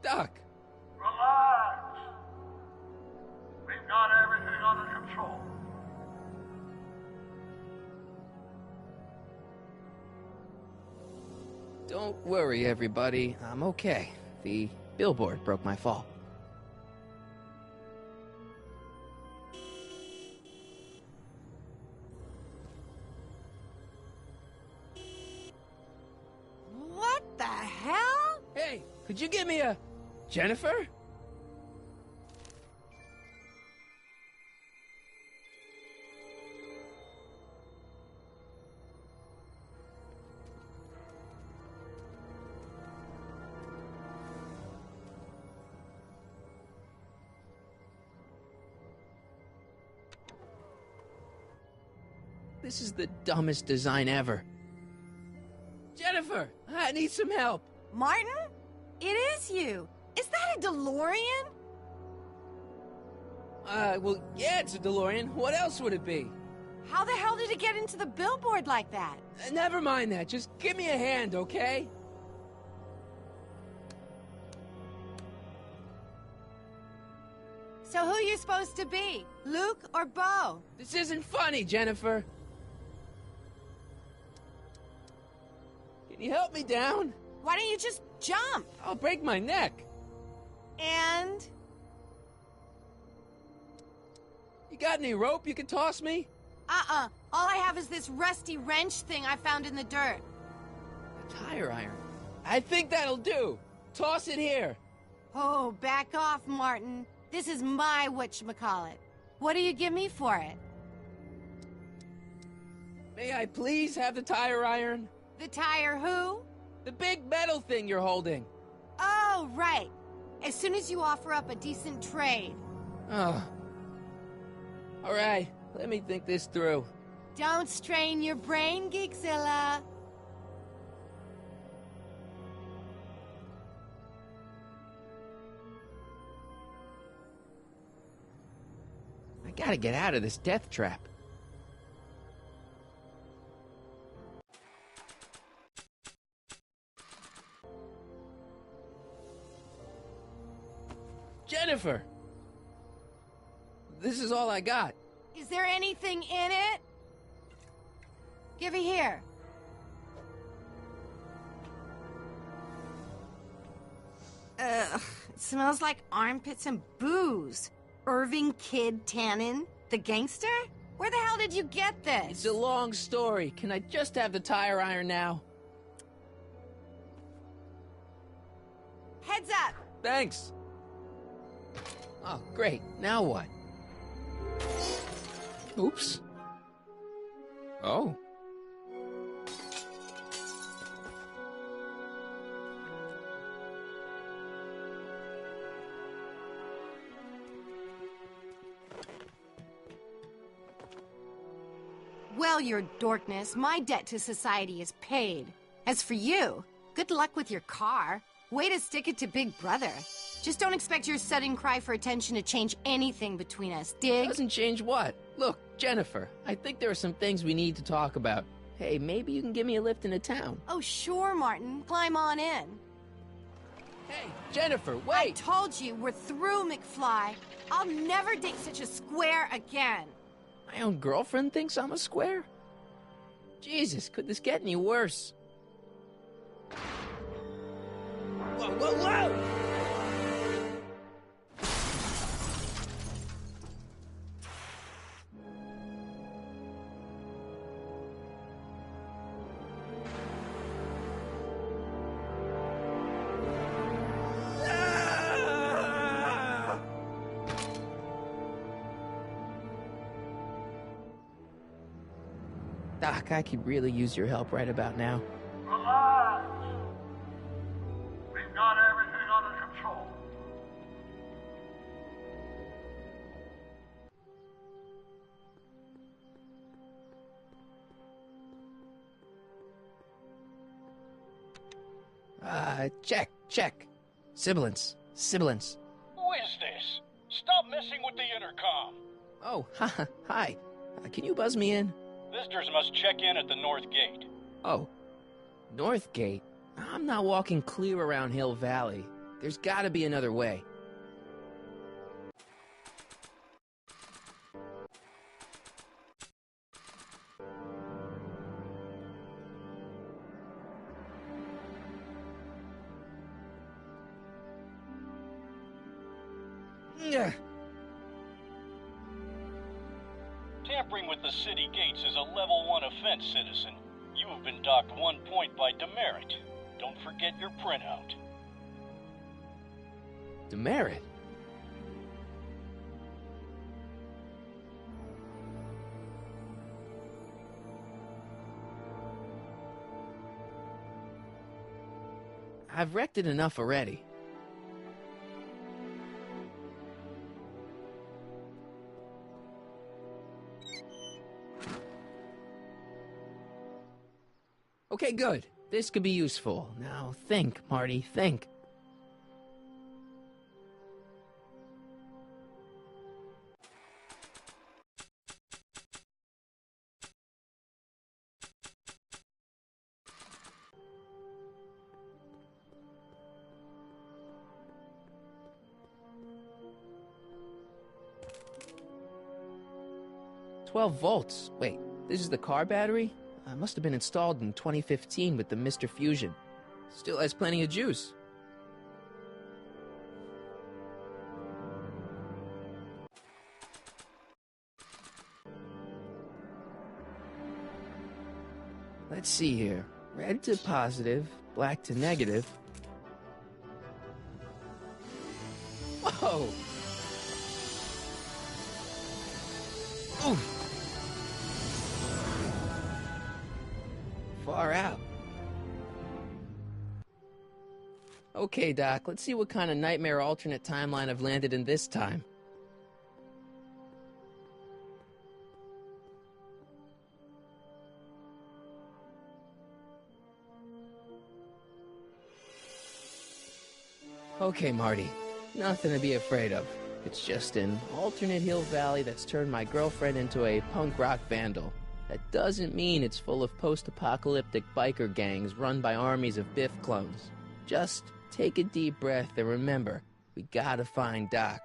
Doc. Relax. We've got everything under control. Don't worry, everybody. I'm okay. The billboard broke my fall. What the hell? Hey, could you give me a... Jennifer? This is the dumbest design ever. Jennifer, I need some help. Martin? It is you. Is that a DeLorean? Well, yeah, it's a DeLorean. What else would it be? How the hell did it get into the billboard like that? Never mind that. Just give me a hand, okay? So who you supposed to be? Luke or Bo? This isn't funny, Jennifer. Can you help me down? Why don't you just jump? I'll break my neck. And? You got any rope you can toss me? All I have is this rusty wrench thing I found in the dirt. A tire iron. I think that'll do. Toss it here. Oh, back off, Martin. This is my whatchamacallit. What do you give me for it? May I please have the tire iron? The tire who? The big metal thing you're holding. Oh, right. As soon as you offer up a decent trade. Oh. All right, let me think this through. Don't strain your brain, Geekzilla. I gotta get out of this death trap. Jennifer! This is all I got. Is there anything in it? Give it here. It smells like armpits and booze. Irving Kid Tannen, the gangster? Where the hell did you get this? It's a long story. Can I just have the tire iron now? Heads up! Thanks. Oh, great. Now what? Oops. Oh. Well, your dorkness, my debt to society is paid. As for you, good luck with your car. Way to stick it to Big Brother. Just don't expect your sudden cry for attention to change anything between us, dig? Doesn't change what? Look, Jennifer, I think there are some things we need to talk about. Hey, maybe you can give me a lift into town. Oh, sure, Martin. Climb on in. Hey, Jennifer, I wait! told you, we're through, McFly. I'll never date such a square again. My own girlfriend thinks I'm a square? Jesus, could this get any worse? Whoa, whoa, whoa! Doc, I could really use your help right about now. Relax. We've got everything under control. Check. Sibilance. Who is this? Stop messing with the intercom. Oh, hi. Can you buzz me in? Visitors must check in at the North Gate. Oh, North Gate? I'm not walking clear around Hill Valley. There's gotta be another way. Ugh. Tampering with the city gates is a level 1 offense, citizen. You have been docked 1 point by demerit. Don't forget your printout. Demerit? I've wrecked it enough already. Okay, good. This could be useful. Now think, Marty, think. $12 volts. Wait, this is the car battery? Must have been installed in 2015 with the Mr. Fusion. Still has plenty of juice. Let's see here. Red to positive, black to negative. Whoa! Oof! Far out. Okay, Doc, let's see what kind of nightmare alternate timeline I've landed in this time. Okay, Marty. Nothing to be afraid of. It's just an alternate hill valley that's turned my girlfriend into a punk rock vandal. That doesn't mean it's full of post-apocalyptic biker gangs run by armies of Biff clones. Just take a deep breath and remember, we gotta find Doc.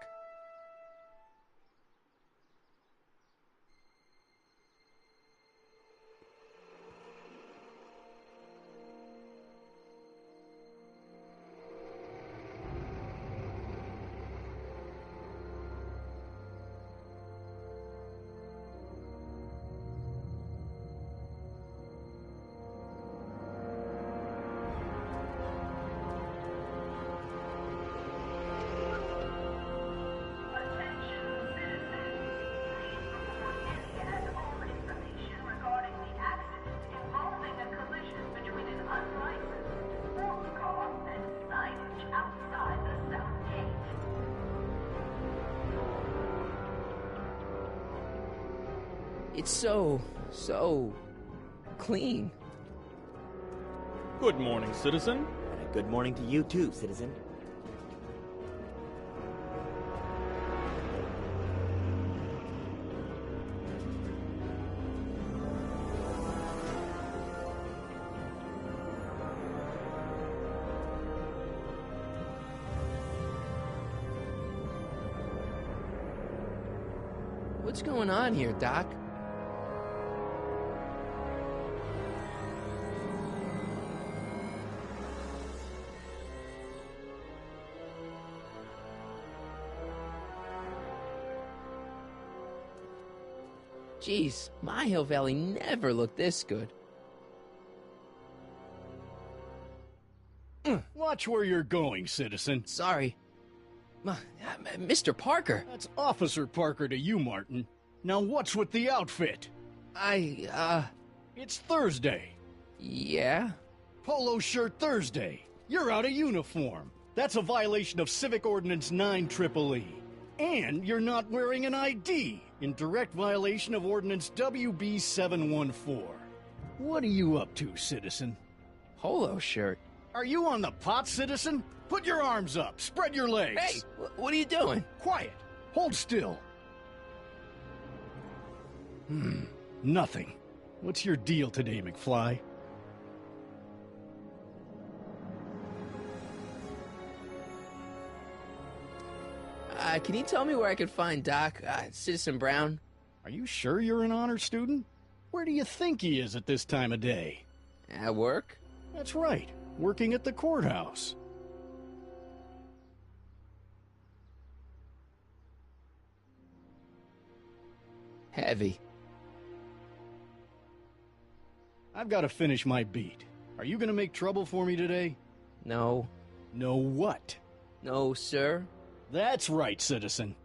It's so clean. Good morning, citizen. Good morning to you too, citizen. What's going on here, Doc? Jeez, my Hill Valley never looked this good. Watch where you're going, citizen. Sorry. Mr. Parker. That's Officer Parker to you, Martin. Now what's with the outfit? It's Thursday. Yeah? Polo shirt Thursday. You're out of uniform. That's a violation of Civic Ordinance 9EEE. And you're not wearing an ID, in direct violation of Ordinance WB 714. What are you up to, citizen? Polo shirt. Are you on the pot, citizen? Put your arms up, spread your legs. Hey, what are you doing? Quiet. Hold still. Nothing. What's your deal today, McFly? Can you tell me where I could find Doc, Citizen Brown? Are you sure you're an honor student? Where do you think he is at this time of day? At work? That's right, working at the courthouse. Heavy. I've got to finish my beat. Are you gonna make trouble for me today? No. No what? No, sir. That's right, citizen.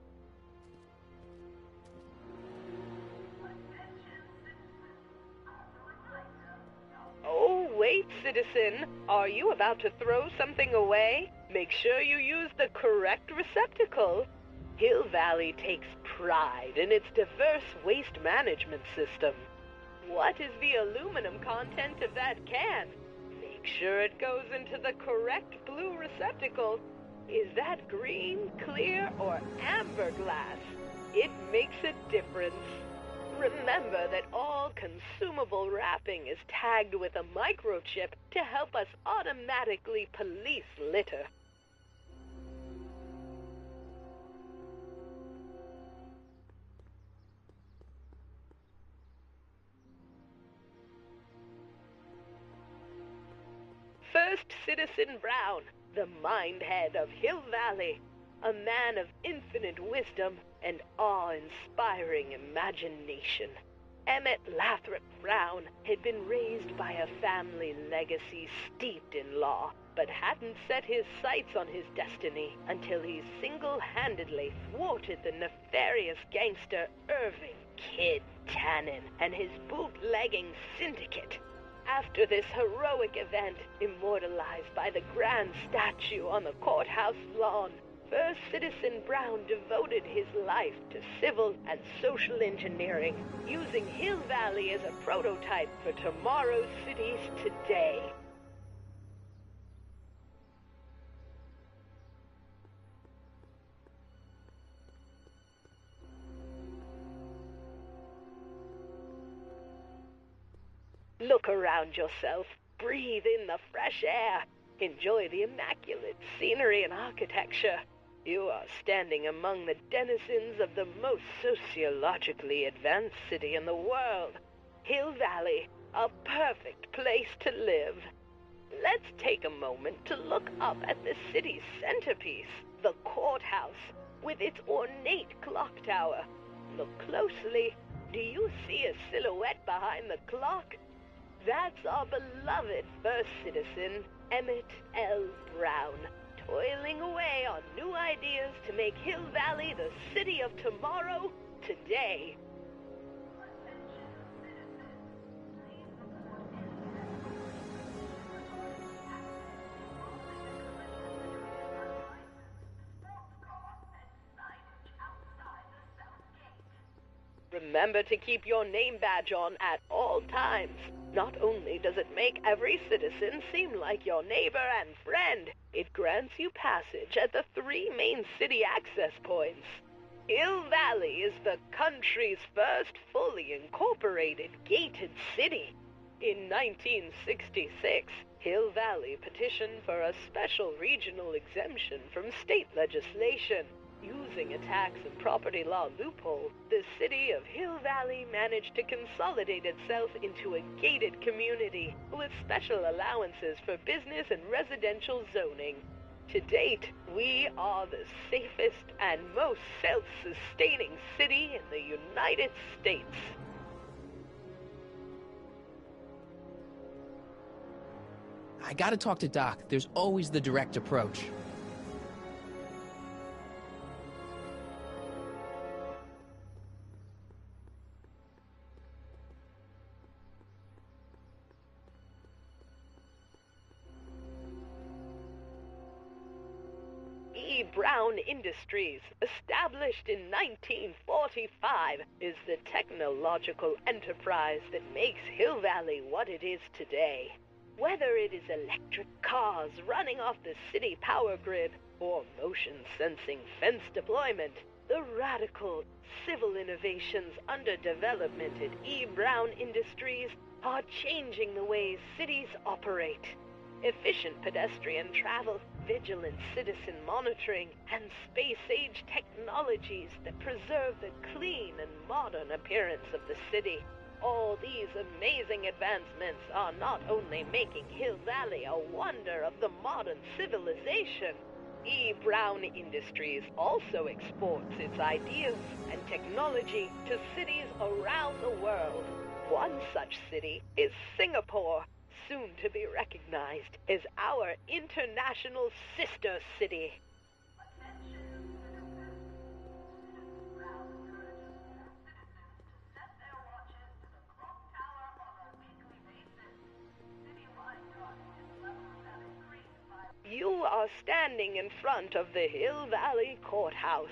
Oh, wait, citizen. Are you about to throw something away? Make sure you use the correct receptacle. Hill Valley takes pride in its diverse waste management system. What is the aluminum content of that can? Make sure it goes into the correct blue receptacle. Is that green, clear, or amber glass? It makes a difference. Remember that all consumable wrapping is tagged with a microchip to help us automatically police litter. First Citizen Brown, the mind head of Hill Valley, a man of infinite wisdom and awe-inspiring imagination. Emmett Lathrop Brown had been raised by a family legacy steeped in law, but hadn't set his sights on his destiny until he single-handedly thwarted the nefarious gangster Irving Kid Tannen and his bootlegging syndicate. After this heroic event, immortalized by the grand statue on the courthouse lawn, First Citizen Brown devoted his life to civil and social engineering, using Hill Valley as a prototype for tomorrow's cities today. Look around yourself, breathe in the fresh air, enjoy the immaculate scenery and architecture. You are standing among the denizens of the most sociologically advanced city in the world. Hill Valley, a perfect place to live. Let's take a moment to look up at the city's centerpiece, the courthouse, with its ornate clock tower. Look closely. Do you see a silhouette behind the clock? That's our beloved first citizen, Emmett L. Brown, toiling away on new ideas to make Hill Valley the city of tomorrow, today. Remember to keep your name badge on at all times. Not only does it make every citizen seem like your neighbor and friend, it grants you passage at the 3 main city access points. Hill Valley is the country's first fully incorporated gated city. In 1966, Hill Valley petitioned for a special regional exemption from state legislation. Using a tax and property law loophole, the city of Hill Valley managed to consolidate itself into a gated community with special allowances for business and residential zoning. To date, we are the safest and most self-sustaining city in the United States. I gotta talk to Doc. There's always the direct approach. E. Brown Industries, established in 1945, is the technological enterprise that makes Hill Valley what it is today. Whether it is electric cars running off the city power grid or motion-sensing fence deployment, the radical civil innovations under development at E. Brown Industries are changing the ways cities operate. efficient pedestrian travel, vigilant citizen monitoring, and space-age technologies that preserve the clean and modern appearance of the city. All these amazing advancements are not only making Hill Valley a wonder of the modern civilization. E. Brown Industries also exports its ideas and technology to cities around the world. One such city is Singapore, soon to be recognized as our international sister city. You are standing in front of the Hill Valley Courthouse.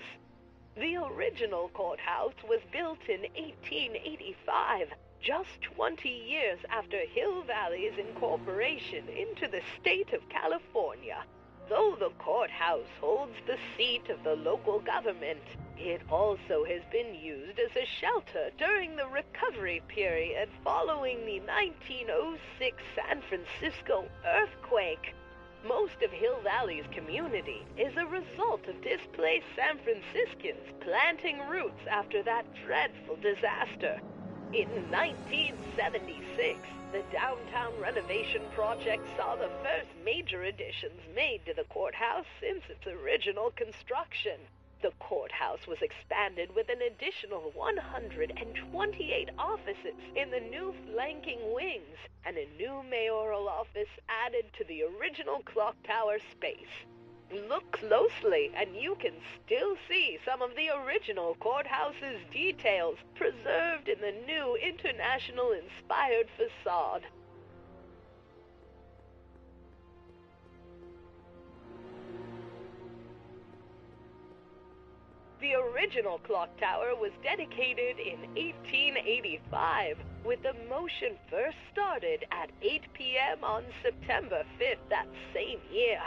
The original courthouse was built in 1885, just 20 years after Hill Valley's incorporation into the state of California. Though the courthouse holds the seat of the local government, it also has been used as a shelter during the recovery period following the 1906 San Francisco earthquake. Most of Hill Valley's community is a result of displaced San Franciscans planting roots after that dreadful disaster. In 1976, the downtown renovation project saw the first major additions made to the courthouse since its original construction. The courthouse was expanded with an additional 128 offices in the new flanking wings, and a new mayoral office added to the original clock tower space. Look closely, and you can still see some of the original courthouse's details preserved in the new international-inspired facade. The original clock tower was dedicated in 1885, with the motion first started at 8 p.m. on September 5th that same year.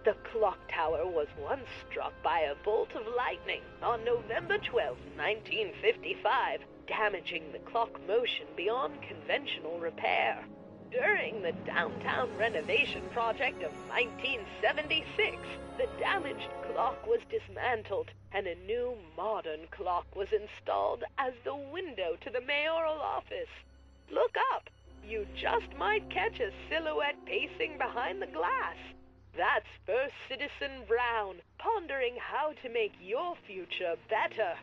The clock tower was once struck by a bolt of lightning on November 12, 1955, damaging the clock motion beyond conventional repair. During the downtown renovation project of 1976, the damaged clock was dismantled and a new modern clock was installed as the window to the mayoral office. Look up. You just might catch a silhouette pacing behind the glass. That's First Citizen Brown, pondering how to make your future better.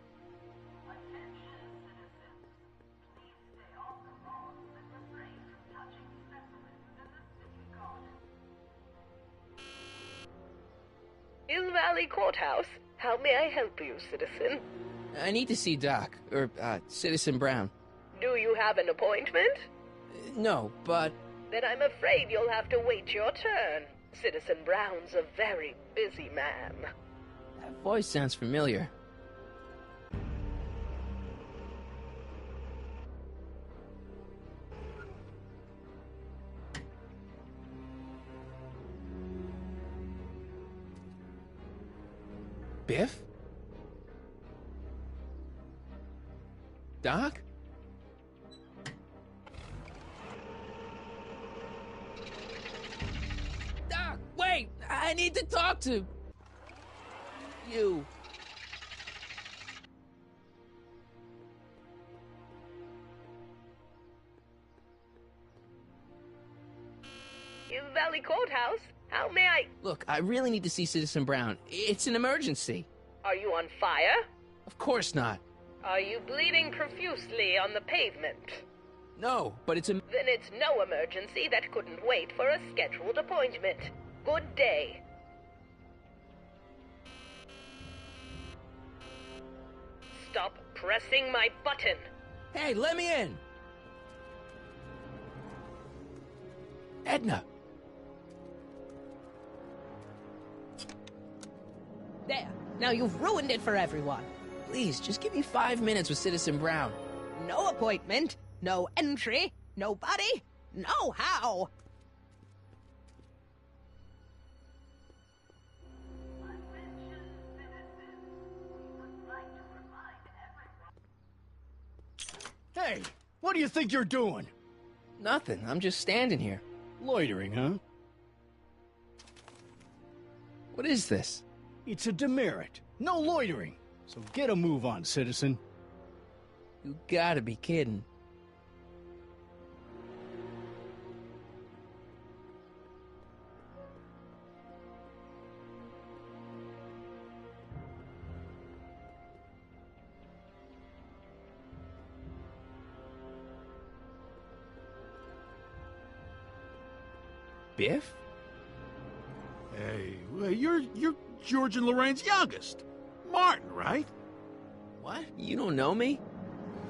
Hill Valley Courthouse. How may I help you, citizen? I need to see Doc, or, Citizen Brown. Do you have an appointment? No, but... Then I'm afraid you'll have to wait your turn. Citizen Brown's a very busy man. That voice sounds familiar. Biff? Doc? Doc, wait! I need to talk to you. Hill Valley Courthouse? How may I... Look, I really need to see Citizen Brown. It's an emergency. Are you on fire? Of course not. Are you bleeding profusely on the pavement? No, but it's a... Then it's no emergency that couldn't wait for a scheduled appointment. Good day. Stop pressing my button. Hey, let me in! Edna! There. Now you've ruined it for everyone. Please, just give me 5 minutes with Citizen Brown. No appointment, no entry, nobody, no how. Hey, what do you think you're doing? Nothing, I'm just standing here. Loitering, huh? What is this? It's a demerit. No loitering. So get a move on, citizen. You gotta be kidding. Biff? Hey, well, you're George and Lorraine's youngest. Martin, right? What? You don't know me?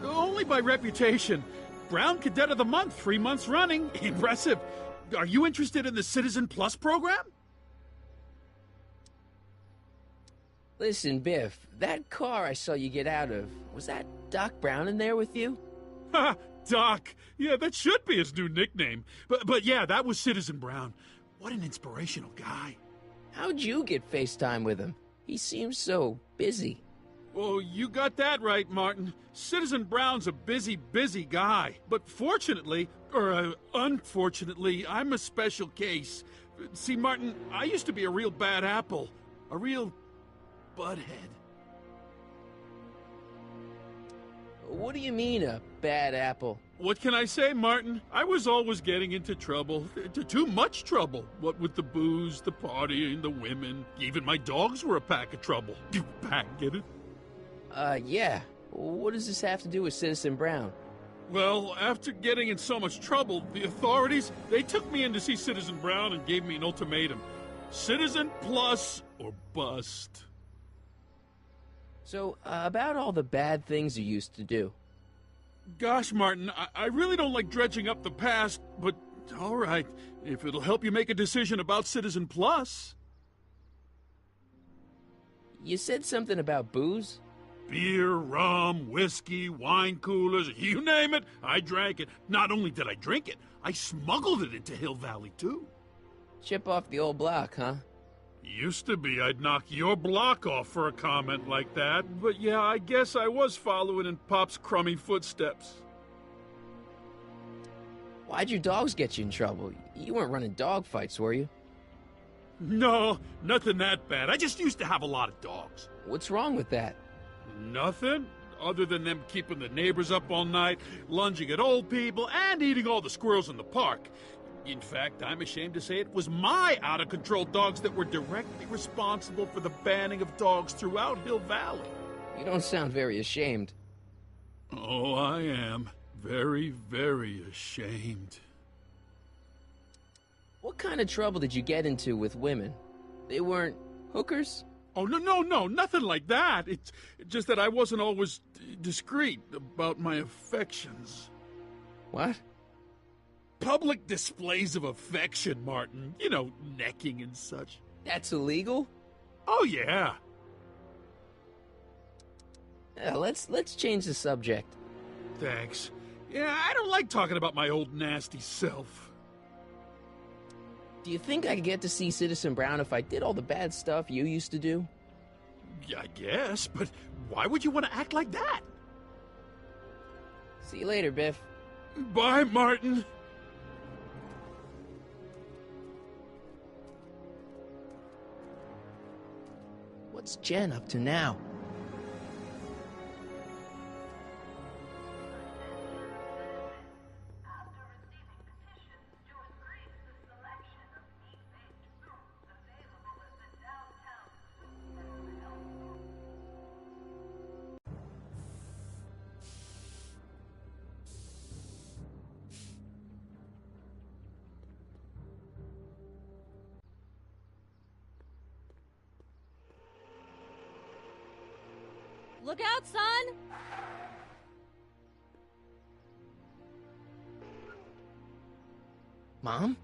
Only by reputation. Brown Cadet of the Month, 3 months running. Impressive. Are you interested in the Citizen Plus program? Listen, Biff, that car I saw you get out of, was that Doc Brown in there with you? Ha! Doc. Yeah, that should be his new nickname. But yeah, that was Citizen Brown. What an inspirational guy. How'd you get FaceTime with him? He seems so busy. Well, you got that right, Martin. Citizen Brown's a busy guy. But fortunately, or unfortunately, I'm a special case. See, Martin, I used to be a real bad apple. A real butthead. What do you mean, a bad apple? What can I say, Martin? I was always getting into trouble. Too much trouble. What with the booze, the partying, the women. Even my dogs were a pack of trouble. You pack, get it? Yeah. What does this have to do with Citizen Brown? Well, after getting in so much trouble, the authorities, they took me in to see Citizen Brown and gave me an ultimatum. Citizen Plus or bust. So, about all the bad things you used to do. Gosh, Martin, I really don't like dredging up the past, but all right, if it'll help you make a decision about Citizen Plus. You said something about booze? Beer, rum, whiskey, wine coolers, you name it, I drank it. Not only did I drink it, I smuggled it into Hill Valley, too. Chip off the old block, huh? Used to be I'd knock your block off for a comment like that, but yeah, I guess I was following in Pop's crummy footsteps. Why'd your dogs get you in trouble? You weren't running dog fights, were you? No, nothing that bad. I just used to have a lot of dogs. What's wrong with that? Nothing, other than them keeping the neighbors up all night, lunging at old people, and eating all the squirrels in the park. In fact, I'm ashamed to say it was my out-of-control dogs that were directly responsible for the banning of dogs throughout Hill Valley. You don't sound very ashamed. Oh, I am. Very, very ashamed. What kind of trouble did you get into with women? They weren't hookers? Oh, no, nothing like that. It's just that I wasn't always discreet about my affections. What? Public displays of affection, Martin. You know, necking and such. That's illegal? Oh, yeah. Let's change the subject. Thanks. Yeah, I don't like talking about my old nasty self. Do you think I could get to see Citizen Brown if I did all the bad stuff you used to do? Yeah, I guess, but why would you want to act like that? See you later, Biff. Bye, Martin. What's Jen up to now? Look out, son! Mom?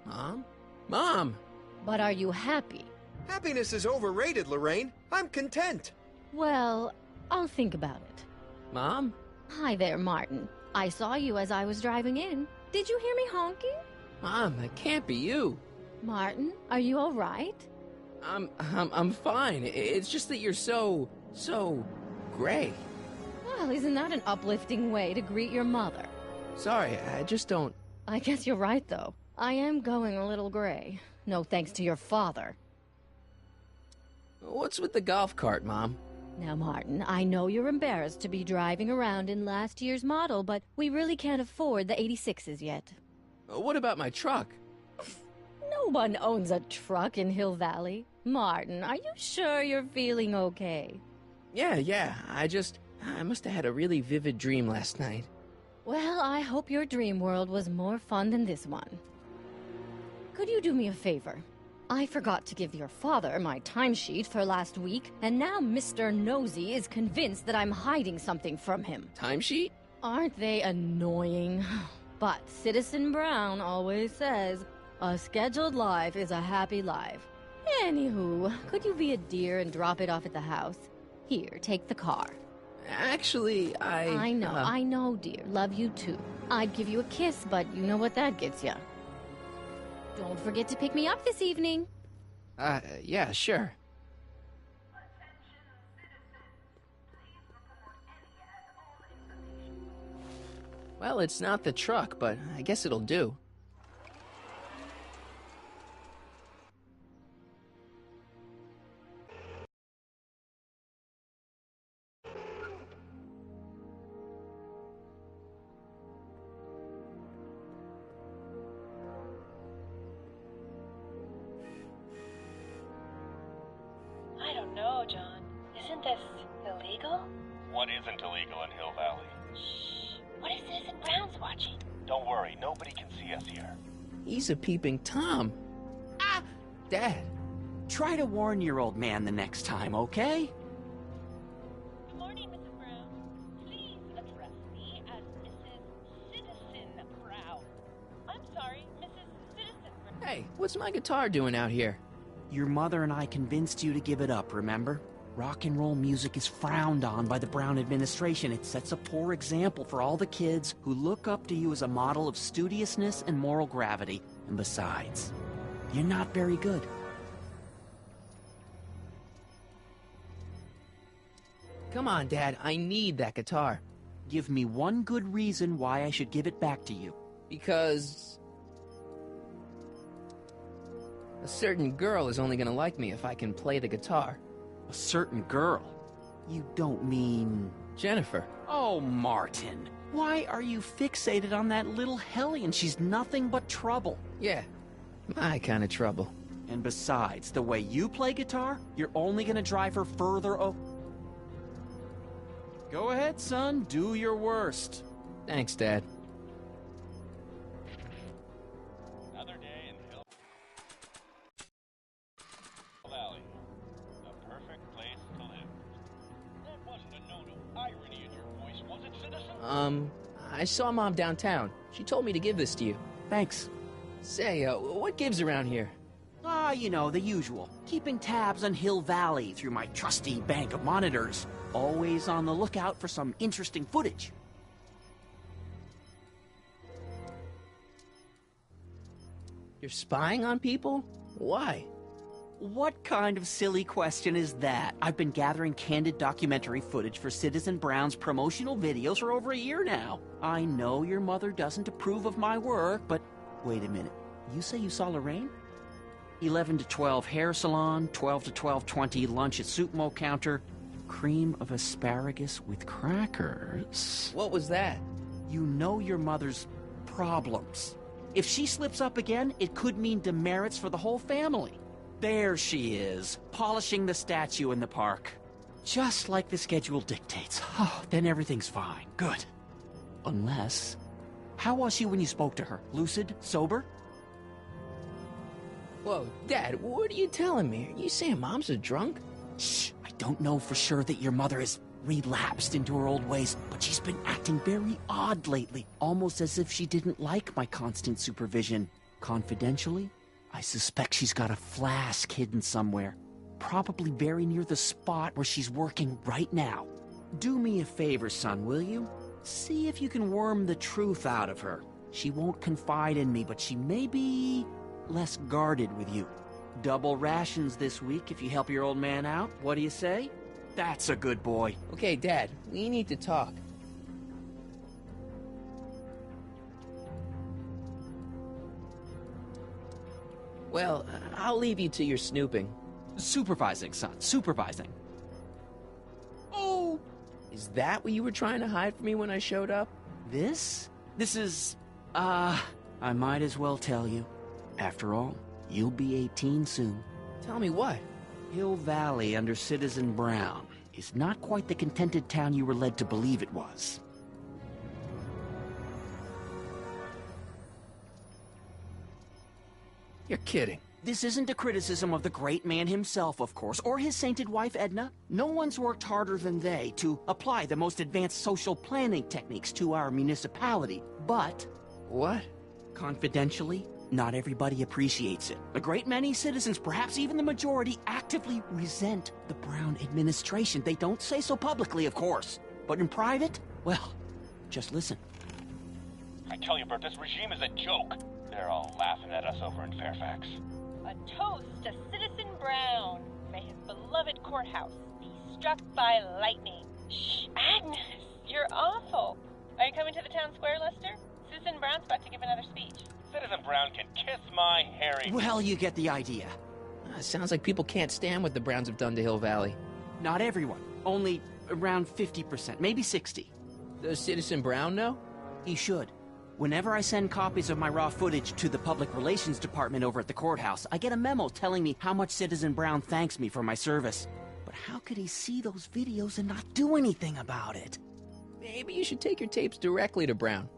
Mom? Mom! But are you happy? Happiness is overrated, Lorraine. I'm content. Well, I'll think about it. Mom? Hi there, Martin. I saw you as I was driving in. Did you hear me honking? Mom, that can't be you. Martin, are you all right? I'm fine. It's just that you're so gray. Well, isn't that an uplifting way to greet your mother? Sorry, I just don't... I guess you're right, though. I am going a little gray. No thanks to your father. What's with the golf cart, Mom? Now, Martin, I know you're embarrassed to be driving around in last year's model, but we really can't afford the 86s yet. What about my truck? No one owns a truck in Hill Valley. Martin, are you sure you're feeling okay? Yeah, I must have had a really vivid dream last night. Well, I hope your dream world was more fun than this one. Could you do me a favor? I forgot to give your father my timesheet for last week, and now Mr. Nosy is convinced that I'm hiding something from him. Timesheet? Aren't they annoying? But Citizen Brown always says, a scheduled life is a happy life. Anywho, could you be a dear and drop it off at the house? Here, take the car. Actually, I know, dear. Love you too. I'd give you a kiss, but you know what that gets ya. Don't forget to pick me up this evening. Yeah, sure. Well, it's not the truck, but I guess it'll do. I don't know, John. Isn't this illegal? What isn't illegal in Hill Valley? Shh. What is Citizen Brown's watching? Don't worry, nobody can see us here. He's a peeping Tom. Ah! Dad. Try to warn your old man the next time, okay? Good morning, Mrs. Brown. Please address me as Mrs. Citizen Brown. I'm sorry, Mrs. Citizen Brown. Hey, what's my guitar doing out here? Your mother and I convinced you to give it up, remember? Rock and roll music is frowned on by the Brown administration. It sets a poor example for all the kids who look up to you as a model of studiousness and moral gravity. And besides, you're not very good. Come on, Dad, I need that guitar. Give me one good reason why I should give it back to you. Because... a certain girl is only gonna like me if I can play the guitar. A certain girl? You don't mean... Jennifer. Oh, Martin. Why are you fixated on that little hellion? She's nothing but trouble. Yeah, my kind of trouble. And besides, the way you play guitar, you're only gonna drive her further Go ahead, son. Do your worst. Thanks, Dad. Another day in Hill Valley. The perfect place to live. That wasn't a note of irony in your voice, was it, citizen? I saw Mom downtown. She told me to give this to you. Thanks. Say, what gives around here? Ah, you know, the usual. Keeping tabs on Hill Valley through my trusty bank of monitors. Always on the lookout for some interesting footage. You're spying on people? Why? What kind of silly question is that? I've been gathering candid documentary footage for Citizen Brown's promotional videos for over a year now. I know your mother doesn't approve of my work, but wait a minute. You say you saw Lorraine? 11 to 12 hair salon, 12 to 12:20 lunch at Soup Mo counter, cream of asparagus with crackers. What was that? You know your mother's problems. If she slips up again, it could mean demerits for the whole family. There she is, polishing the statue in the park. Just like the schedule dictates. Oh, then everything's fine. Good. Unless... How was she when you spoke to her? Lucid? Sober? Whoa, Dad, what are you telling me? Are you saying Mom's a drunk? Shh, I don't know for sure that your mother has relapsed into her old ways, but she's been acting very odd lately, almost as if she didn't like my constant supervision. Confidentially, I suspect she's got a flask hidden somewhere, probably very near the spot where she's working right now. Do me a favor, son, will you? See if you can worm the truth out of her. She won't confide in me, but she may be less guarded with you. Double rations this week if you help your old man out. What do you say? That's a good boy. Okay, Dad, we need to talk. Well, I'll leave you to your snooping. Supervising, son. Supervising. Oh! Is that what you were trying to hide from me when I showed up? This? This is... I might as well tell you. After all, you'll be 18 soon. Tell me what? Hill Valley under Citizen Brown is not quite the contented town you were led to believe it was. You're kidding. This isn't a criticism of the great man himself, of course, or his sainted wife, Edna. No one's worked harder than they to apply the most advanced social planning techniques to our municipality. But... What? Confidentially, not everybody appreciates it. A great many citizens, perhaps even the majority, actively resent the Brown administration. They don't say so publicly, of course. But in private, well, just listen. I tell you, Bert, this regime is a joke. They're all laughing at us over in Fairfax. A toast to Citizen Brown. May his beloved courthouse be struck by lightning. Shh, Agnes, you're awful. Are you coming to the town square, Lester? Citizen Brown's about to give another speech. Citizen Brown can kiss my hairy... Well, you get the idea. Sounds like people can't stand what the Browns have done to Hill Valley. Not everyone. Only around 50%, maybe 60. Does Citizen Brown know? He should. Whenever I send copies of my raw footage to the Public Relations Department over at the courthouse, I get a memo telling me how much Citizen Brown thanks me for my service. But how could he see those videos and not do anything about it? Maybe you should take your tapes directly to Brown.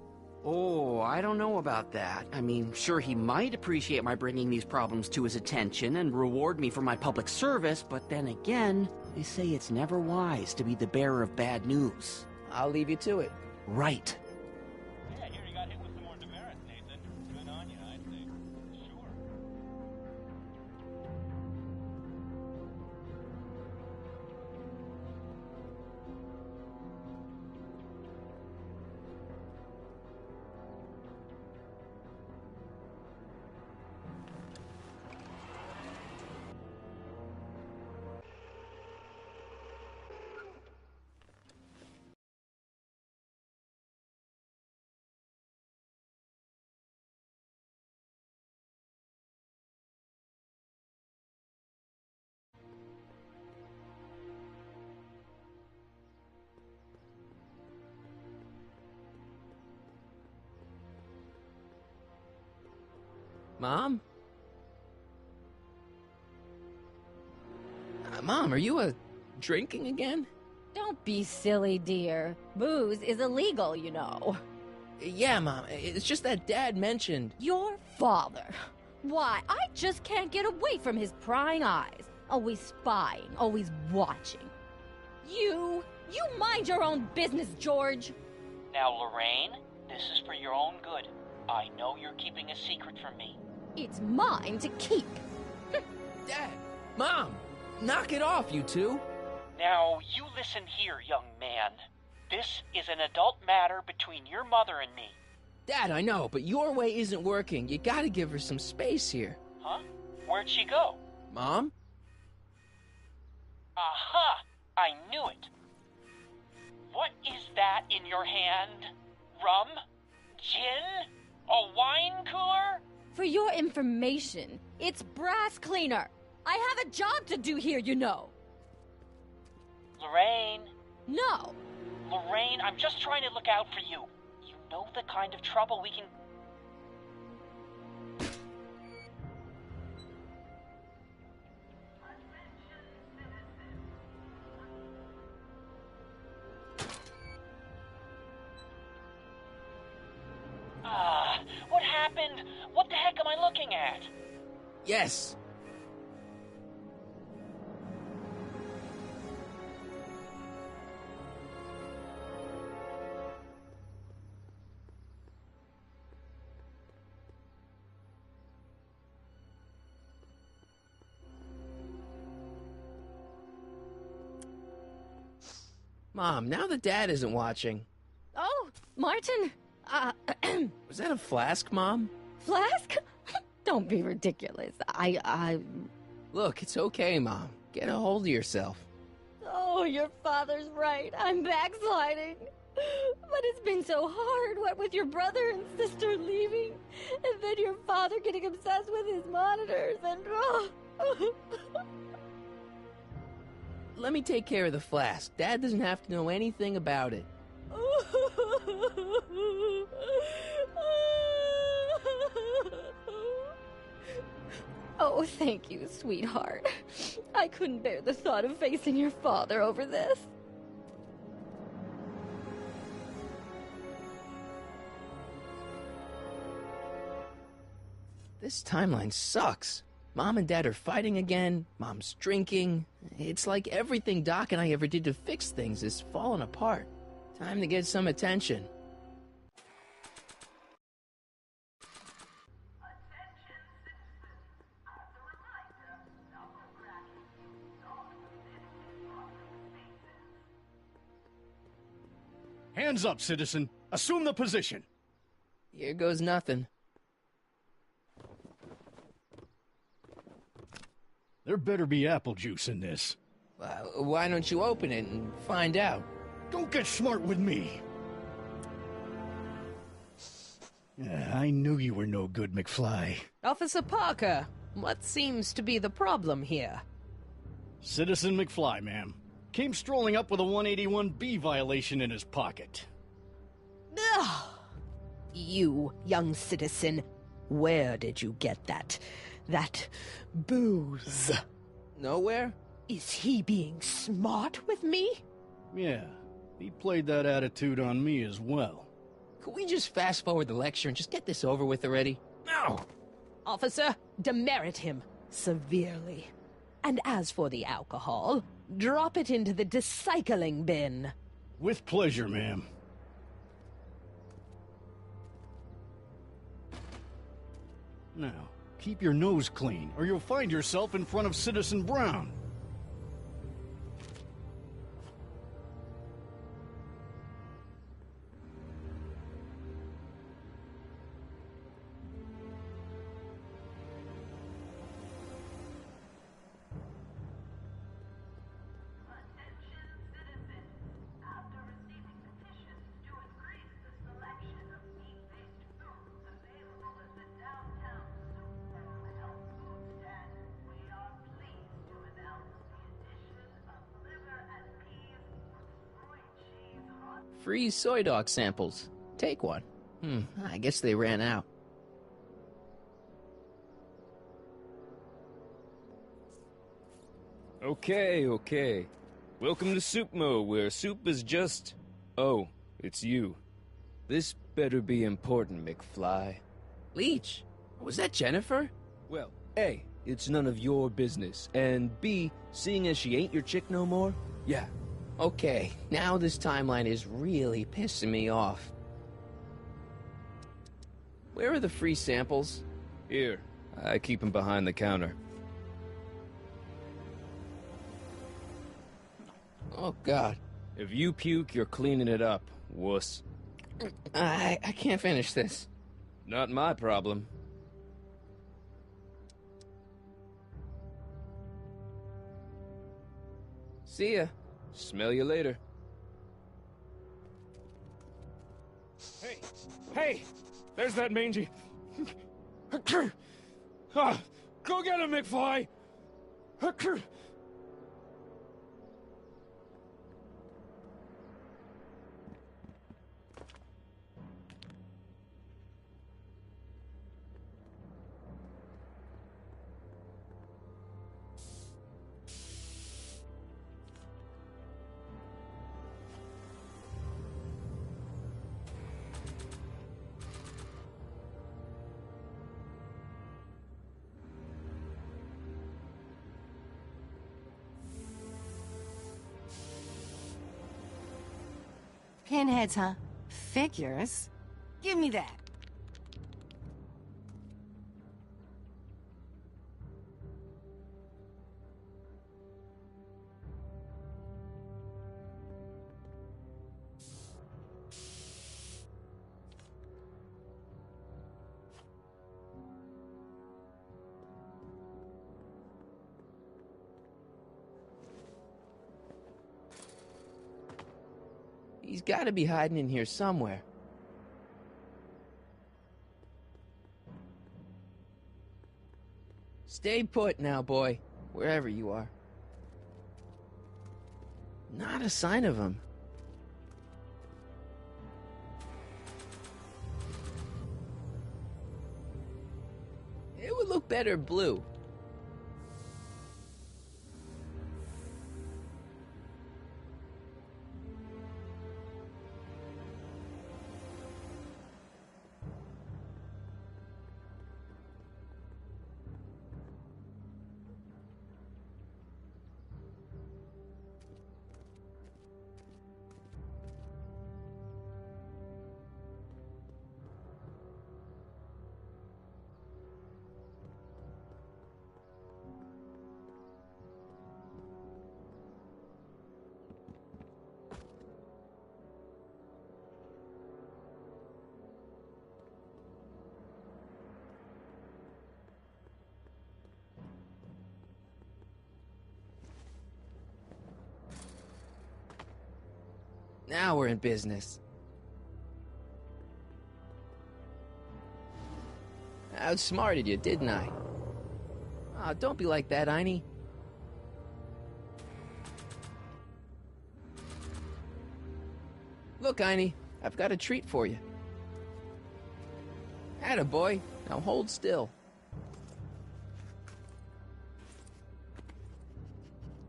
Oh, I don't know about that. I mean, sure, he might appreciate my bringing these problems to his attention and reward me for my public service, but then again, they say it's never wise to be the bearer of bad news. I'll leave you to it. Right. Yeah, here you got hit with some more demerits, Nathan. Good on you, I'd say. Sure. Mom? Mom, are you drinking again? Don't be silly, dear. Booze is illegal, you know. Yeah, Mom. It's just that Dad mentioned... Your father. Why, I just can't get away from his prying eyes. Always spying, always watching. You mind your own business, George. Now, Lorraine, this is for your own good. I know you're keeping a secret from me. It's mine to keep. Dad! Mom! Knock it off, you two! Now, you listen here, young man. This is an adult matter between your mother and me. Dad, I know, but your way isn't working. You gotta give her some space here. Huh? Where'd she go? Mom? Aha! I knew it. What is that in your hand? Rum? Gin? A wine cooler? For your information, it's brass cleaner. I have a job to do here, you know. Lorraine. No. Lorraine, I'm just trying to look out for you. You know the kind of trouble we can... What happened? What the heck am I looking at? Yes. Mom, now that Dad isn't watching. Oh, Martin. Was that a flask, Mom? Flask? Don't be ridiculous. Look, it's okay, Mom. Get a hold of yourself. Oh, Oh, your father's right. I'm backsliding. But it's been so hard, what with your brother and sister leaving, and then your father getting obsessed with his monitors, and... Let me take care of the flask. Dad doesn't have to know anything about it. Oh, thank you, sweetheart. I couldn't bear the thought of facing your father over this. This timeline sucks. Mom and Dad are fighting again, Mom's drinking. It's like everything Doc and I ever did to fix things is falling apart. Time to get some attention. Hands up, citizen. Assume the position. Here goes nothing. There better be apple juice in this. Why don't you open it and find out? Don't get smart with me. I knew you were no good, McFly. Officer Parker, what seems to be the problem here? Citizen McFly, ma'am. Came strolling up with a 181B violation in his pocket. Ugh. You, young citizen, where did you get that booze? Nowhere? Is he being smart with me? Yeah, he played that attitude on me as well. Could we just fast forward the lecture and just get this over with already? No! Officer, demerit him severely. And as for the alcohol, drop it into the recycling bin. With pleasure, ma'am. Now, keep your nose clean, or you'll find yourself in front of Citizen Brown. Free soy dog samples. Take one. I guess they ran out. Okay. Welcome to Soupmo, where soup is just... Oh, it's you. This better be important, McFly. Leech? Was that Jennifer? Well, A, it's none of your business, and B, seeing as she ain't your chick no more, yeah. Okay, now this timeline is really pissing me off. Where are the free samples? Here, I keep them behind the counter. Oh, God. If you puke, you're cleaning it up, wuss. I can't finish this. Not my problem. See ya. Smell you later. Hey! There's that mangy... Go get him, McFly! Pinheads, huh? Figures? Give me that. He's gotta be hiding in here somewhere. Stay put now, boy, wherever you are. Not a sign of him. It would look better blue. Now we're in business. I outsmarted you, didn't I? Aw, don't be like that, Einie. Look, Einie, I've got a treat for you. Attaboy, now hold still.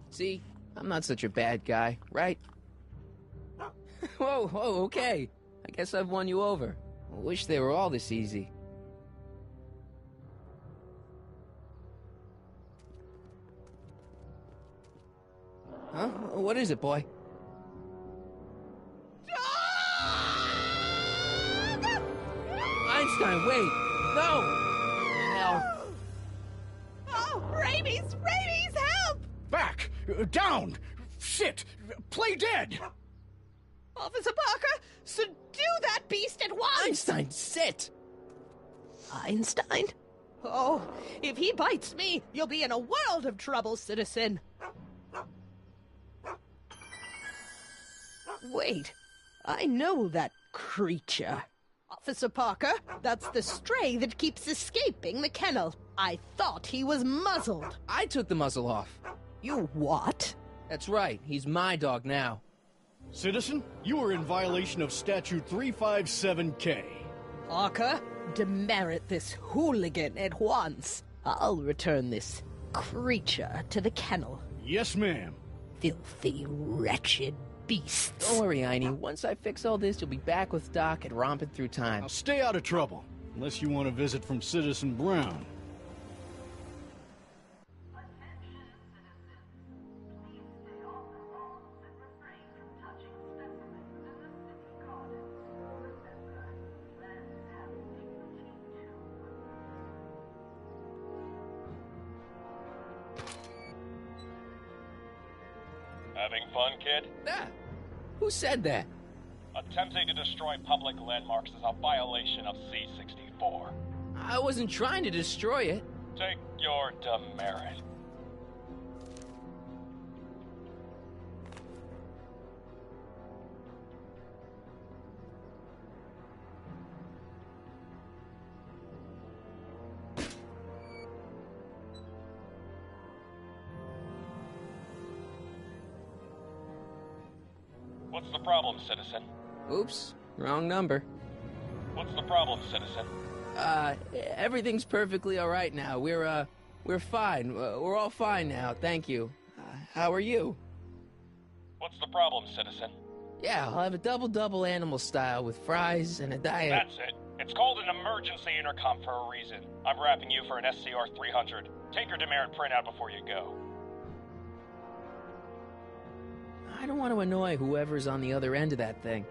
See, I'm not such a bad guy, right? Whoa, okay. I guess I've won you over. I wish they were all this easy. Huh? What is it, boy? Einstein, wait! No! Hell. Oh, rabies! Rabies, help! Back! Down! Shit! Play dead! Officer Parker, subdue that beast at once! Einstein, sit! Einstein? Oh, if he bites me, you'll be in a world of trouble, citizen. Wait, I know that creature. Officer Parker, that's the stray that keeps escaping the kennel. I thought he was muzzled. I took the muzzle off. You what? That's right, he's my dog now. Citizen, you are in violation of Statute 357K. Parker, demerit this hooligan at once. I'll return this creature to the kennel. Yes, ma'am. Filthy, wretched beasts. Don't worry, Einie. Once I fix all this, you'll be back with Doc and romping through time. Now stay out of trouble, unless you want a visit from Citizen Brown. Having fun, kid? Ah, who said that? Attempting to destroy public landmarks is a violation of C-64. I wasn't trying to destroy it. Take your demerit. What's the problem, citizen? Oops, wrong number. What's the problem, citizen? Everything's perfectly all right now. We're fine. We're all fine now, thank you. How are you? What's the problem, citizen? Yeah, I'll have a double animal style with fries and a diet. That's it. It's called an emergency intercom for a reason. I'm wrapping you for an SCR 300. Take your demerit printout before you go. I don't want to annoy whoever's on the other end of that thing.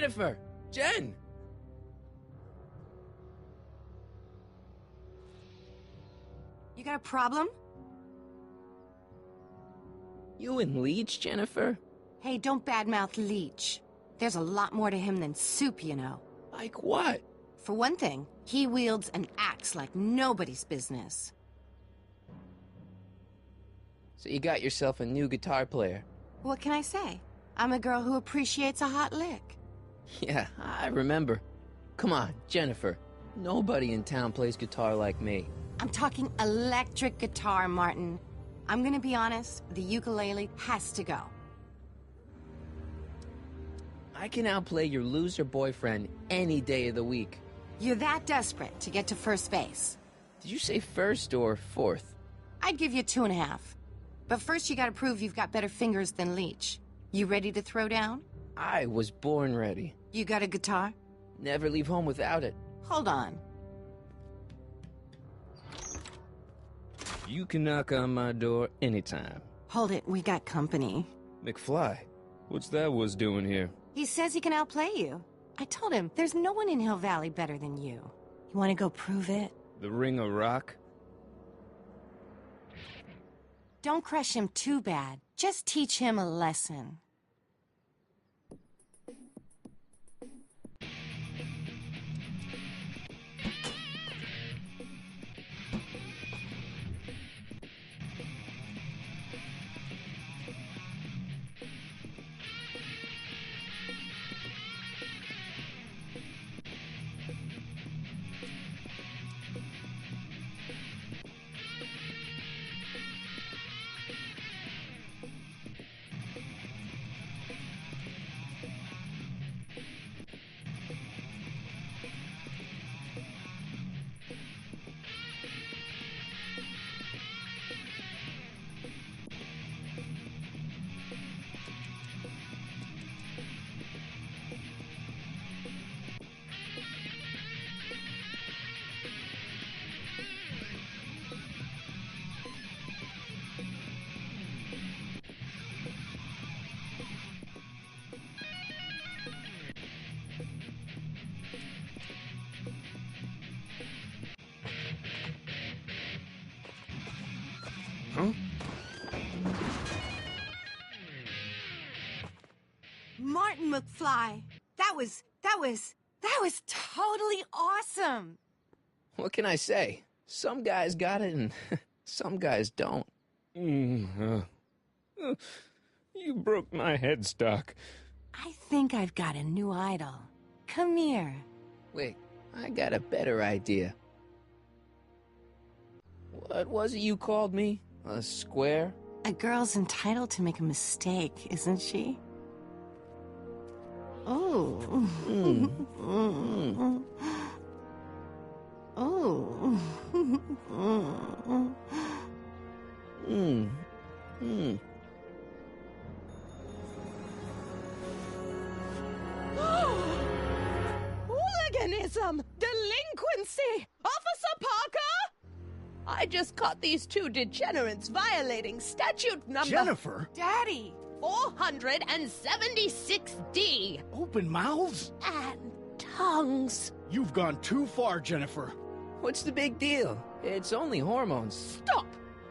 Jennifer! Jen! You got a problem? You and Leech, Jennifer? Hey, don't badmouth Leech. There's a lot more to him than soup, you know. Like what? For one thing, he wields an axe like nobody's business. So you got yourself a new guitar player. What can I say? I'm a girl who appreciates a hot lick. Yeah, I remember. Come on, Jennifer. Nobody in town plays guitar like me. I'm talking electric guitar, Martin. I'm gonna be honest, the ukulele has to go. I can outplay your loser boyfriend any day of the week. You're that desperate to get to first base. Did you say first or fourth? I'd give you 2.5. But first you gotta prove you've got better fingers than Leech. You ready to throw down? I was born ready. You got a guitar? Never leave home without it. Hold on. You can knock on my door anytime. Hold it, we got company. McFly, what's that was doing here? He says he can outplay you. I told him, there's no one in Hill Valley better than you. You wanna go prove it? The Ring of Rock? Don't crush him too bad. Just teach him a lesson. Huh? Martin McFly, that was totally awesome. What can I say? Some guys got it and some guys don't. You broke my headstock. I think I've got a new idol. Come here. Wait, I got a better idea. What was it you called me? A square? A girl's entitled to make a mistake, isn't she? Oh. Oh. Hooliganism! Delinquency! Officer Parker! I just caught these two degenerates violating statute number... Jennifer! Daddy! 476D! Open mouths? And tongues. You've gone too far, Jennifer. What's the big deal? It's only hormones. Stop!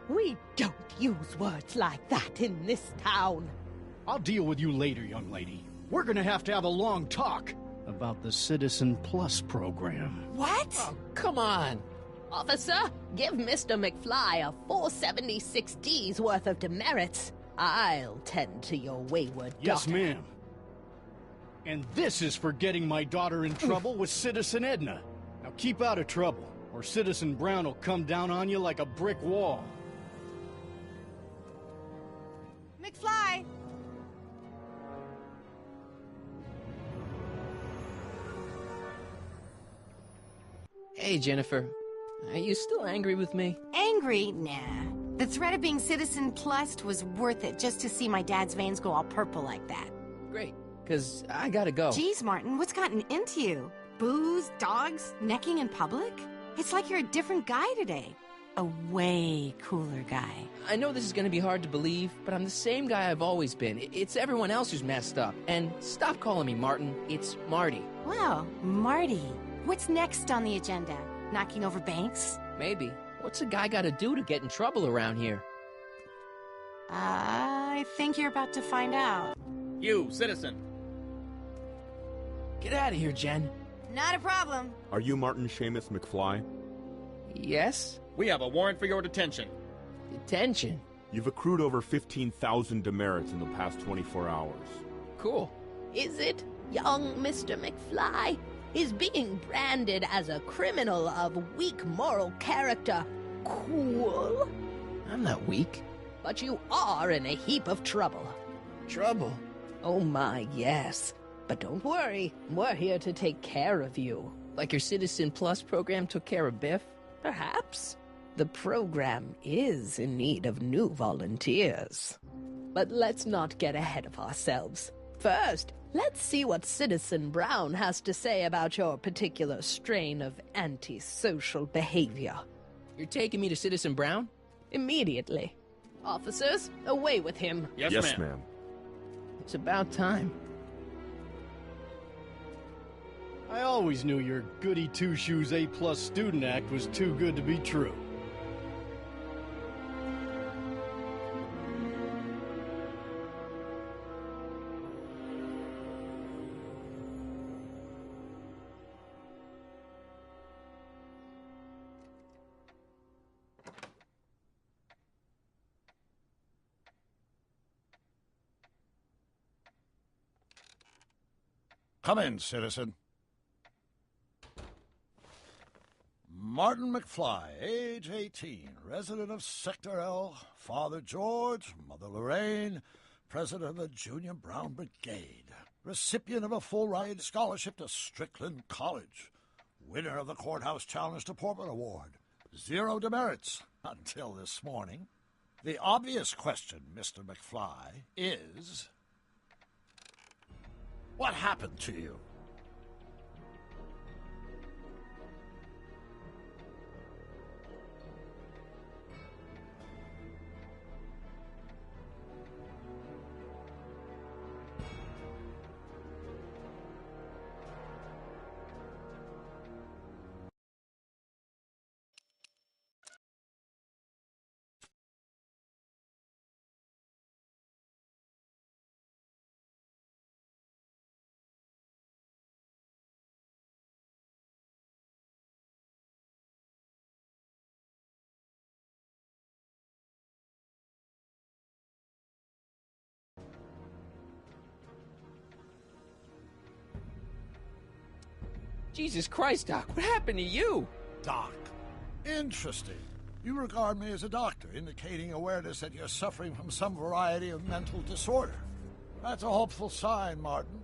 We don't use words like that in this town. I'll deal with you later, young lady. We're gonna have to have a long talk about the Citizen Plus program. What? Oh, come on. Officer, give Mr. McFly a 476D's worth of demerits. I'll tend to your wayward Yes, daughter. ma'am. And this is for getting my daughter in trouble with Citizen Edna. Now keep out of trouble, or Citizen Brown will come down on you like a brick wall. McFly! Hey, Jennifer. Are you still angry with me? Angry? Nah. The threat of being Citizen Plus was worth it just to see my dad's veins go all purple like that. Great, because I gotta go. Jeez, Martin, what's gotten into you? Booze, dogs, necking in public? It's like you're a different guy today. a way cooler guy. I know this is gonna be hard to believe, but I'm the same guy I've always been. It's everyone else who's messed up. And stop calling me Martin. It's Marty. Wow, Marty. What's next on the agenda? Knocking over banks? Maybe. What's a guy gotta do to get in trouble around here? I think you're about to find out. You, citizen. Get out of here, Jen. Not a problem. Are you Martin Seamus McFly? Yes? We have a warrant for your detention. Detention? You've accrued over 15,000 demerits in the past 24 hours. Cool. Is it, young Mr. McFly? Is being branded as a criminal of weak moral character cool? I'm not weak. But you are in a heap of trouble. Trouble? Oh my, yes. But don't worry, we're here to take care of you. Like your Citizen Plus program took care of Biff? Perhaps. The program is in need of new volunteers. But let's not get ahead of ourselves. First, let's see what Citizen Brown has to say about your particular strain of antisocial behavior. You're taking me to Citizen Brown? Immediately. Officers, away with him. Yes, ma'am. It's about time. I always knew your goody two-shoes A+ student act was too good to be true. Come in, citizen. Martin McFly, age 18, resident of Sector L, Father George, Mother Lorraine, president of the Junior Brown Brigade, recipient of a full-ride scholarship to Strickland College, winner of the Courthouse Challenge to Portman Award, 0 demerits until this morning. The obvious question, Mr. McFly, is... what happened to you? Jesus Christ, Doc, what happened to you? Doc. Interesting. You regard me as a doctor, indicating awareness that you're suffering from some variety of mental disorder. That's a hopeful sign, Martin.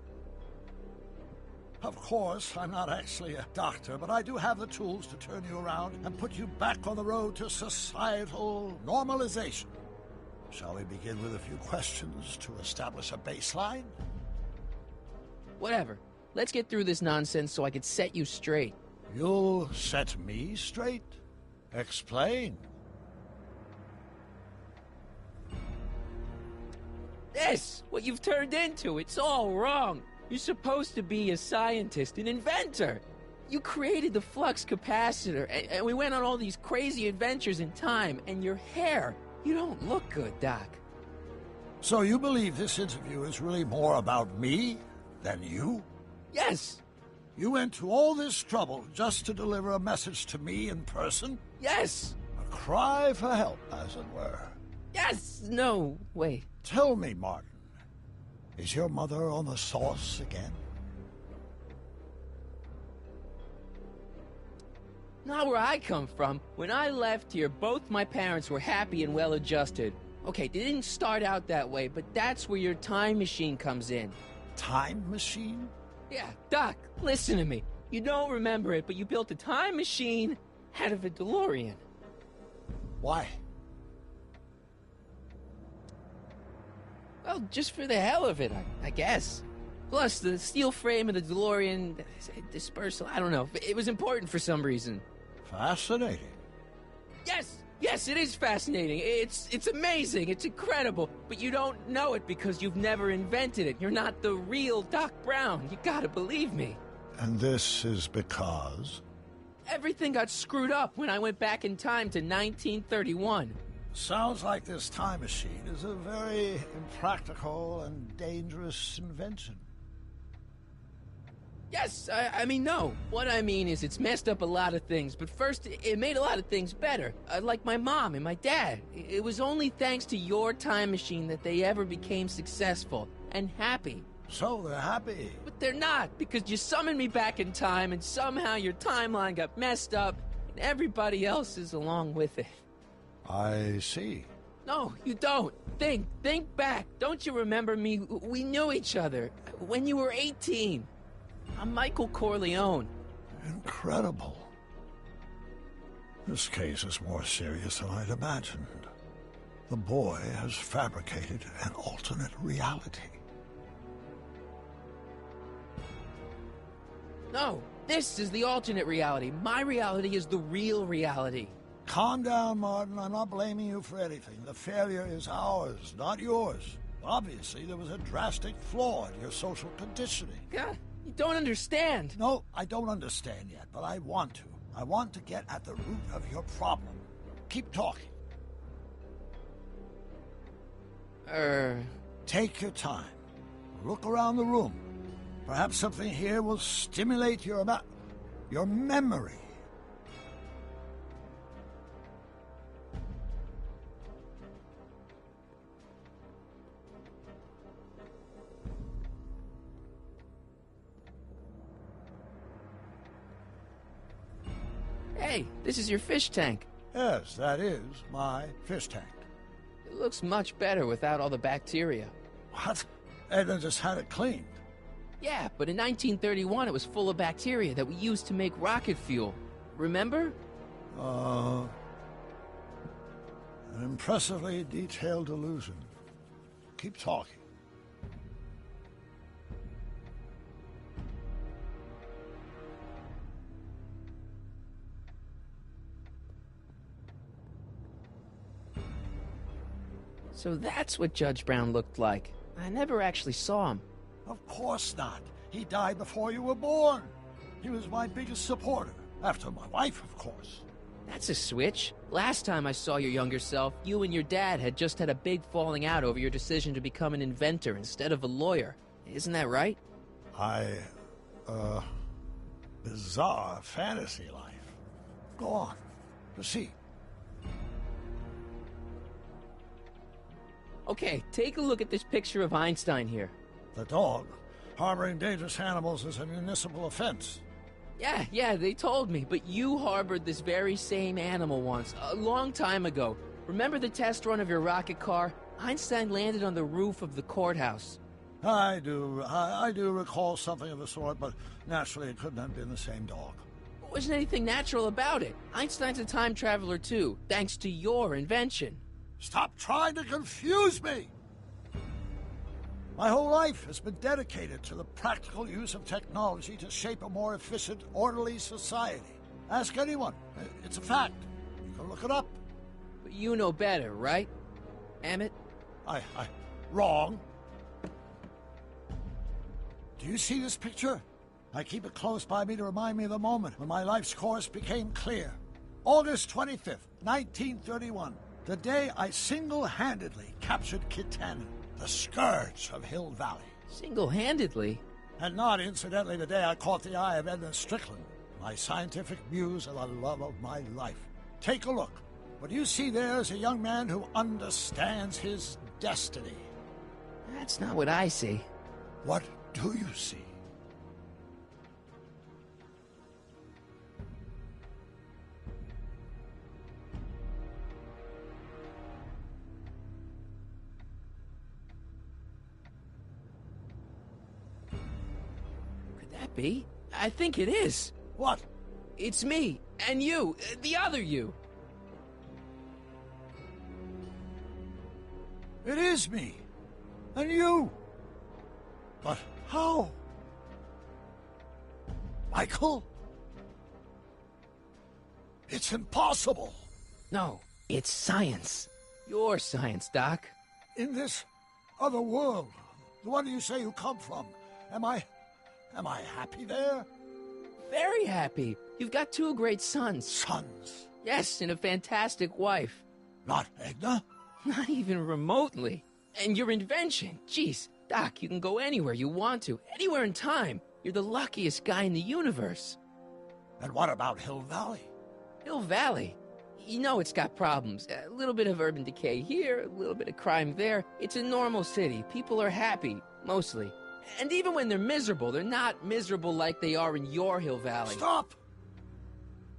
Of course, I'm not actually a doctor, but I do have the tools to turn you around and put you back on the road to societal normalization. Shall we begin with a few questions to establish a baseline? Whatever. Let's get through this nonsense so I can set you straight. You'll set me straight? Explain. This! What you've turned into, it's all wrong. You're supposed to be a scientist, an inventor. You created the flux capacitor, and we went on all these crazy adventures in time, and your hair, you don't look good, Doc. So you believe this interview is really more about me than you? Yes. You went to all this trouble just to deliver a message to me in person? Yes. A cry for help, as it were. Yes. No. Wait. Tell me, Martin, is your mother on the sauce again? Not where I come from. When I left here, both my parents were happy and well-adjusted. Okay, they didn't start out that way, but that's where your time machine comes in. Time machine? Yeah, Doc, listen to me. You don't remember it, but you built a time machine out of a DeLorean. Why? Well, just for the hell of it, I guess. Plus, the steel frame of the DeLorean dispersal, I don't know. It was important for some reason. Fascinating. Yes! Yes, it is fascinating. It's amazing. It's incredible. But you don't know it because you've never invented it. You're not the real Doc Brown. You gotta believe me. And this is because? Everything got screwed up when I went back in time to 1931. Sounds like this time machine is a very impractical and dangerous invention. Yes, I mean, no. What I mean is it's messed up a lot of things, but first, it made a lot of things better. Like my mom and my dad. It was only thanks to your time machine that they ever became successful and happy. So they're happy. But they're not, because you summoned me back in time, and somehow your timeline got messed up, and everybody else is along with it. I see. No, you don't. Think back. Don't you remember me? We knew each other when you were 18. I'm Michael Corleone. Incredible. This case is more serious than I'd imagined. The boy has fabricated an alternate reality. No, this is the alternate reality. My reality is the real reality. Calm down, Martin. I'm not blaming you for anything. The failure is ours, not yours. Obviously, there was a drastic flaw in your social conditioning. God, you don't understand. No, I don't understand yet, but I want to. I want to get at the root of your problem. Keep talking. Take your time. Look around the room. Perhaps something here will stimulate your memory. Hey, this is your fish tank. Yes, that is my fish tank. It looks much better without all the bacteria. What? Edna just had it cleaned. Yeah, but in 1931 it was full of bacteria that we used to make rocket fuel. Remember? An impressively detailed illusion. Keep talking. So that's what Judge Brown looked like. I never actually saw him. Of course not. He died before you were born. He was my biggest supporter. After my wife, of course. That's a switch. Last time I saw your younger self, you and your dad had just had a big falling out over your decision to become an inventor instead of a lawyer. Isn't that right? Bizarre fantasy life. Go on. Proceed. Okay, take a look at this picture of Einstein here. The dog. Harboring dangerous animals is a municipal offense. Yeah, they told me, but you harbored this very same animal once, a long time ago. Remember the test run of your rocket car? Einstein landed on the roof of the courthouse. I do recall something of the sort, but naturally it couldn't have been the same dog. There wasn't anything natural about it. Einstein's a time traveler too, thanks to your invention. Stop trying to confuse me! My whole life has been dedicated to the practical use of technology to shape a more efficient, orderly society. Ask anyone. It's a fact. You can look it up. But you know better, right, Emmett? Wrong. Do you see this picture? I keep it close by me to remind me of the moment when my life's course became clear. August 25th, 1931. The day I single-handedly captured Kit Tannen, the scourge of Hill Valley. Single-handedly? And not, incidentally, the day I caught the eye of Edna Strickland, my scientific muse and the love of my life. Take a look. What you see there is a young man who understands his destiny. That's not what I see. What do you see? Be? I think it is. What? It's me, and you, the other you. It is me, and you. But how? Michael? It's impossible. No, It's science. Your science, Doc. In this other world, the one you say you come from, am I happy there? Very happy. You've got 2 great sons. Sons? Yes, and a fantastic wife. Not Edna? Not even remotely. And your invention. Jeez, Doc, you can go anywhere you want to. Anywhere in time. You're the luckiest guy in the universe. And what about Hill Valley? Hill Valley? You know it's got problems. A little bit of urban decay here, a little bit of crime there. It's a normal city. People are happy, mostly. And even when they're miserable, they're not miserable like they are in your Hill Valley. Stop!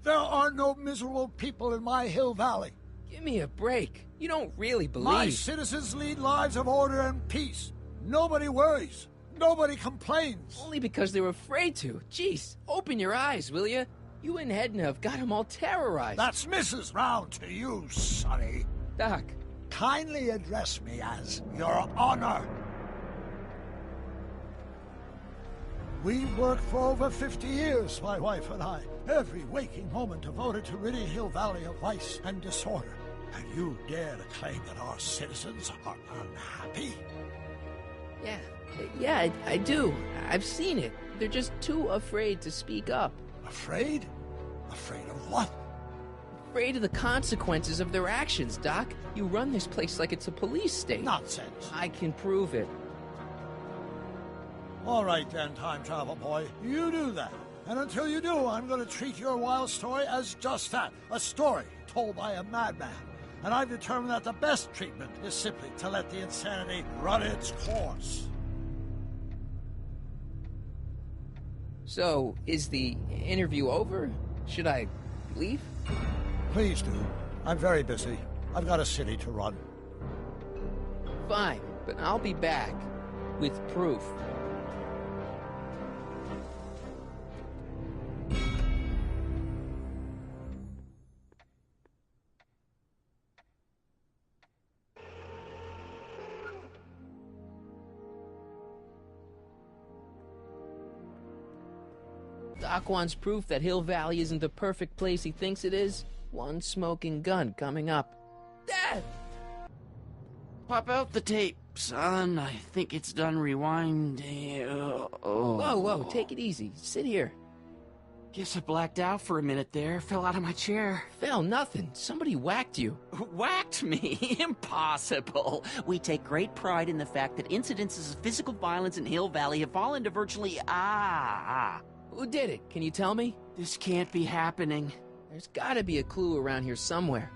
There are no miserable people in my Hill Valley. Give me a break. You don't really believe... My citizens lead lives of order and peace. Nobody worries. Nobody complains. Only because they're afraid to. Jeez, open your eyes, will you? You and Edna have got them all terrorized. That's Mrs. Brown to you, Sonny. Doc. Kindly address me as Your Honor. We worked for over 50 years, my wife and I. Every waking moment devoted to ridding Hill Valley of vice and disorder. And you dare to claim that our citizens are unhappy? Yeah, I do. I've seen it. They're just too afraid to speak up. Afraid? Afraid of what? Afraid of the consequences of their actions, Doc. You run this place like it's a police state. Nonsense. I can prove it. All right then, time travel boy. You do that. And until you do, I'm going to treat your wild story as just that. A story told by a madman. And I've determined that the best treatment is simply to let the insanity run its course. So, is the interview over? Should I leave? Please do. I'm very busy. I've got a city to run. Fine, but I'll be back. With proof. Doc wants proof that Hill Valley isn't the perfect place he thinks it is. One smoking gun coming up. Dad! Pop out the tape, son. I think it's done rewinding. Whoa, take it easy. Sit here. Guess I blacked out for a minute there. Fell out of my chair. Fell nothing. Somebody whacked you. Whacked me? Impossible. We take great pride in the fact that incidences of physical violence in Hill Valley have fallen to virtually... Who did it? Can you tell me? This can't be happening. There's gotta be a clue around here somewhere.